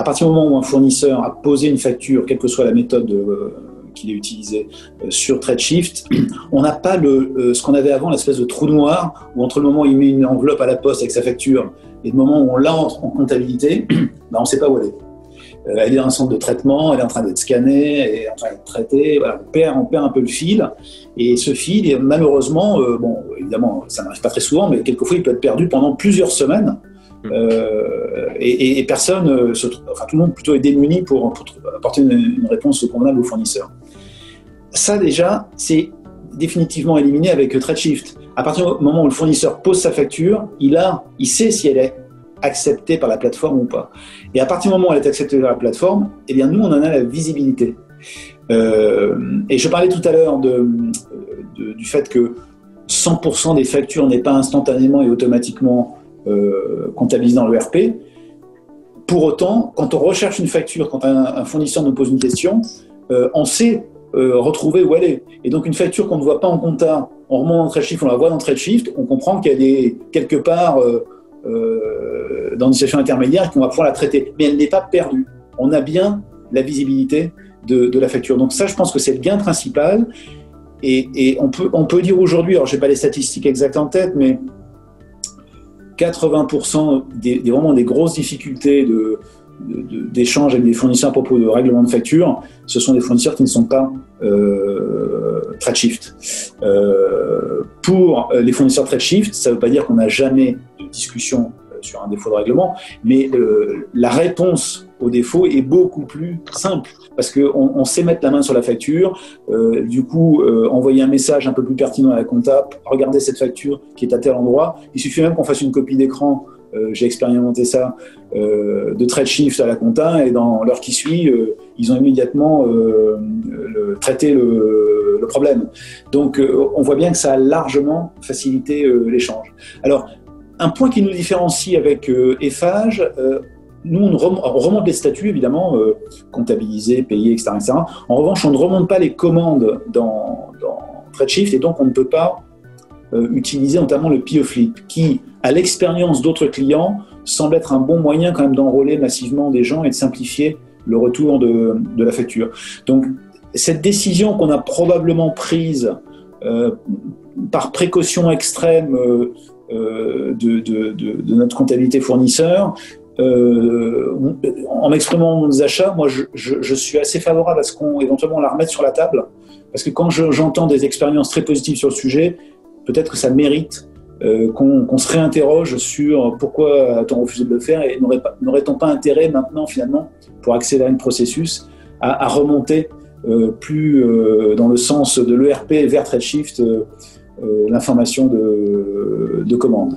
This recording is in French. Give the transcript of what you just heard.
partir du moment où un fournisseur a posé une facture, quelle que soit la méthode qu'il ait utilisée sur TradeShift, on n'a pas ce qu'on avait avant, l'espèce de trou noir, où entre le moment où il met une enveloppe à la poste avec sa facture et le moment où on l'entre en comptabilité, on ne sait pas où elle est. Elle est dans un centre de traitement, elle est en train d'être scannée, elle est en train d'être traitée, voilà, on perd un peu le fil. Et ce fil, malheureusement, évidemment, ça n'arrive pas très souvent, mais quelquefois il peut être perdu pendant plusieurs semaines. Et personne, tout le monde plutôt est démuni pour apporter une réponse convenable au fournisseur. Ça déjà, c'est définitivement éliminé avec TradeShift. À partir du moment où le fournisseur pose sa facture, il sait si elle est acceptée par la plateforme ou pas. Et à partir du moment où elle est acceptée par la plateforme, eh bien nous on en a la visibilité. Et je parlais tout à l'heure du fait que 100% des factures n'est pas instantanément et automatiquement comptabilisées dans l'ERP. Pour autant, quand on recherche une facture, quand un fournisseur nous pose une question, on sait retrouver où elle est. Et donc une facture qu'on ne voit pas en compta, on remonte dans TradeShift, on la voit dans TradeShift, on comprend qu'elle est quelque part dans une situation intermédiaire et qu'on va pouvoir la traiter. Mais elle n'est pas perdue. On a bien la visibilité de la facture. Donc ça, je pense que c'est le gain principal. Et on peut dire aujourd'hui, alors je n'ai pas les statistiques exactes en tête, mais 80% vraiment des grosses difficultés d'échange avec des fournisseurs à propos de règlement de facture, ce sont des fournisseurs qui ne sont pas TradeShift. Pour les fournisseurs TradeShift, ça ne veut pas dire qu'on n'a jamais de discussion sur un défaut de règlement, mais la réponse au défaut est beaucoup plus simple, parce qu'on sait mettre la main sur la facture, envoyer un message un peu plus pertinent à la compta, regardez cette facture qui est à tel endroit, il suffit même qu'on fasse une copie d'écran, j'ai expérimenté ça, de TradeShift à la compta, et dans l'heure qui suit, ils ont immédiatement traité le problème. Donc on voit bien que ça a largement facilité l'échange. Alors, un point qui nous différencie avec Eiffage, nous on remonte les statuts évidemment, comptabilisés, payés, etc., etc. En revanche, on ne remonte pas les commandes dans TradeShift, et donc on ne peut pas utiliser notamment le PO-Flip, qui, à l'expérience d'autres clients, semble être un bon moyen quand même d'enrôler massivement des gens et de simplifier le retour de la facture. Donc cette décision qu'on a probablement prise par précaution extrême de notre comptabilité fournisseur, en m'exprimant dans nos achats, moi je suis assez favorable à ce qu'on éventuellement la remette sur la table, parce que quand j'entends des expériences très positives sur le sujet, peut-être que ça mérite qu'on se réinterroge sur pourquoi a-t-on refusé de le faire, et n'aurait-on pas intérêt maintenant finalement, pour accélérer le processus, à remonter plus dans le sens de l'ERP vers TradeShift l'information de commande.